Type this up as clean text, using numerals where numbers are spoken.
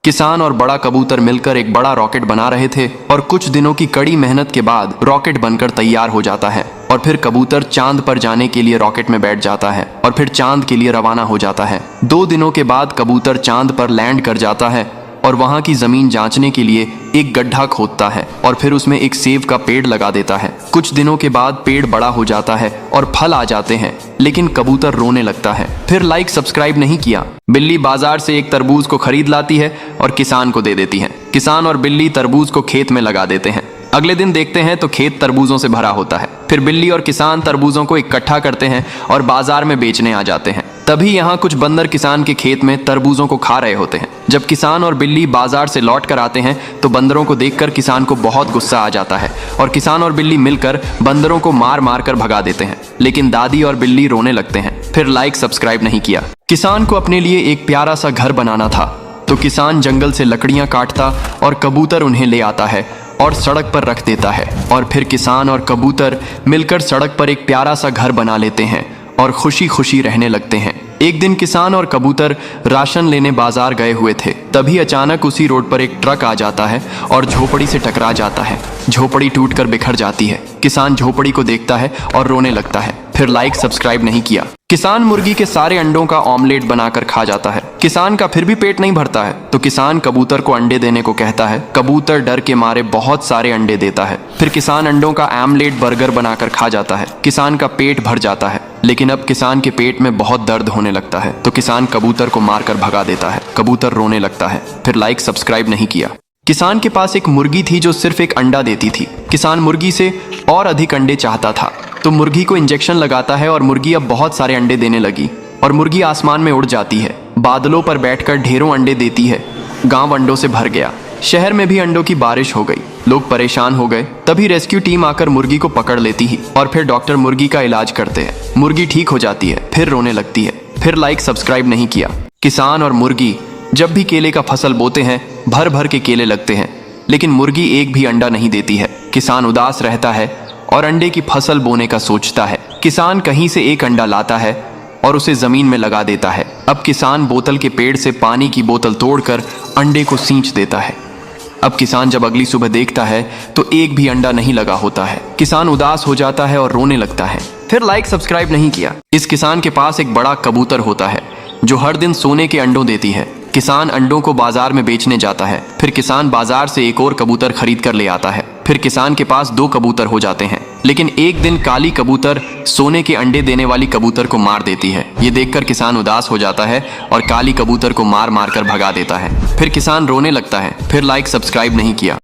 किसान और बड़ा कबूतर मिलकर एक बड़ा रॉकेट बना रहे थे और कुछ दिनों की कड़ी मेहनत के बाद रॉकेट बनकर तैयार हो जाता है और फिर कबूतर चांद पर जाने के लिए रॉकेट में बैठ जाता है और फिर चांद के लिए रवाना हो जाता है। 2 दिनों के बाद कबूतर चांद पर लैंड कर जाता है और वहां की जमीन जांचने के लिए एक गड्ढा खोदता है और फिर उसमें एक सेब का पेड़ लगा देता है। कुछ दिनों के बाद पेड़ बड़ा हो जाता है और फल आ जाते हैं, लेकिन कबूतर रोने लगता है। फिर लाइक सब्सक्राइब नहीं किया। बिल्ली बाजार से एक तरबूज को खरीद लाती है और किसान को दे देती है। किसान और बिल्ली तरबूज को खेत में लगा देते हैं। अगले दिन देखते हैं तो खेत तरबूजों से भरा होता है। फिर बिल्ली और किसान तरबूजों को इकट्ठा करते हैं और बाजार में बेचने आ जाते हैं। तभी यहाँ कुछ बंदर किसान के खेत में तरबूजों को खा रहे होते हैं। जब किसान और बिल्ली बाजार से लौट कर आते हैं तो बंदरों को देखकर किसान को बहुत गुस्सा आ जाता है और किसान और बिल्ली मिलकर बंदरों को मार मार कर भगा देते हैं, लेकिन दादी और बिल्ली रोने लगते हैं। फिर लाइक सब्सक्राइब नहीं किया। किसान को अपने लिए एक प्यारा सा घर बनाना था, तो किसान जंगल से लकड़ियां काटता और कबूतर उन्हें ले आता है और सड़क पर रख देता है और फिर किसान और कबूतर मिलकर सड़क पर एक प्यारा सा घर बना लेते हैं और खुशी खुशी रहने लगते हैं। एक दिन किसान और कबूतर राशन लेने बाजार गए हुए थे। तभी अचानक उसी रोड पर एक ट्रक आ जाता है और झोपड़ी से टकरा जाता है। झोपड़ी टूटकर बिखर जाती है। किसान झोपड़ी को देखता है और रोने लगता है। फिर लाइक सब्सक्राइब नहीं किया। किसान मुर्गी के सारे अंडों का ऑमलेट बनाकर खा जाता है। किसान का फिर भी पेट नहीं भरता है, तो किसान कबूतर को अंडे देने को कहता है। कबूतर डर के मारे बहुत सारे अंडे देता है। फिर किसान अंडों का आमलेट बर्गर बनाकर खा जाता है। किसान का पेट भर जाता है, लेकिन अब किसान के पेट में बहुत दर्द होने लगता है, तो किसान कबूतर को मारकर भगा देता है। कबूतर रोने लगता है। फिर लाइक सब्सक्राइब नहीं किया। किसान के पास एक मुर्गी थी जो सिर्फ एक अंडा देती थी। किसान मुर्गी से और अधिक अंडे चाहता था, तो मुर्गी को इंजेक्शन लगाता है और मुर्गी अब बहुत सारे अंडे देने लगी और मुर्गी आसमान में उड़ जाती है। बादलों पर बैठकर ढेरों अंडे देती है। गांव अंडों से भर गया। शहर में भी अंडों की बारिश हो गई। लोग परेशान हो गए। तभी रेस्क्यू टीम आकर मुर्गी को पकड़ लेती है और फिर डॉक्टर मुर्गी का इलाज करते हैं। मुर्गी ठीक हो जाती है, फिर रोने लगती है। फिर लाइक सब्सक्राइब नहीं किया। किसान और मुर्गी जब भी केले का फसल बोते हैं, भर भर के केले लगते हैं, लेकिन मुर्गी एक भी अंडा नहीं देती है। किसान उदास रहता है और अंडे की फसल बोने का सोचता है। किसान कहीं से एक अंडा लाता है और उसे जमीन में लगा देता है। अब किसान बोतल के पेड़ से पानी की बोतल तोड़कर अंडे को सींच देता है। अब किसान जब अगली सुबह देखता है तो एक भी अंडा नहीं लगा होता है। किसान उदास हो जाता है और रोने लगता है। फिर लाइक सब्सक्राइब नहीं किया। इस किसान के पास एक बड़ा कबूतर होता है जो हर दिन सोने के अंडों देती है। किसान अंडों को बाजार में बेचने जाता है। फिर किसान बाजार से एक और कबूतर खरीद कर ले आता है। फिर किसान के पास 2 कबूतर हो जाते हैं, लेकिन एक दिन काली कबूतर सोने के अंडे देने वाली कबूतर को मार देती है। ये देखकर किसान उदास हो जाता है और काली कबूतर को मार मार कर भगा देता है। फिर किसान रोने लगता है। फिर लाइक सब्सक्राइब नहीं किया।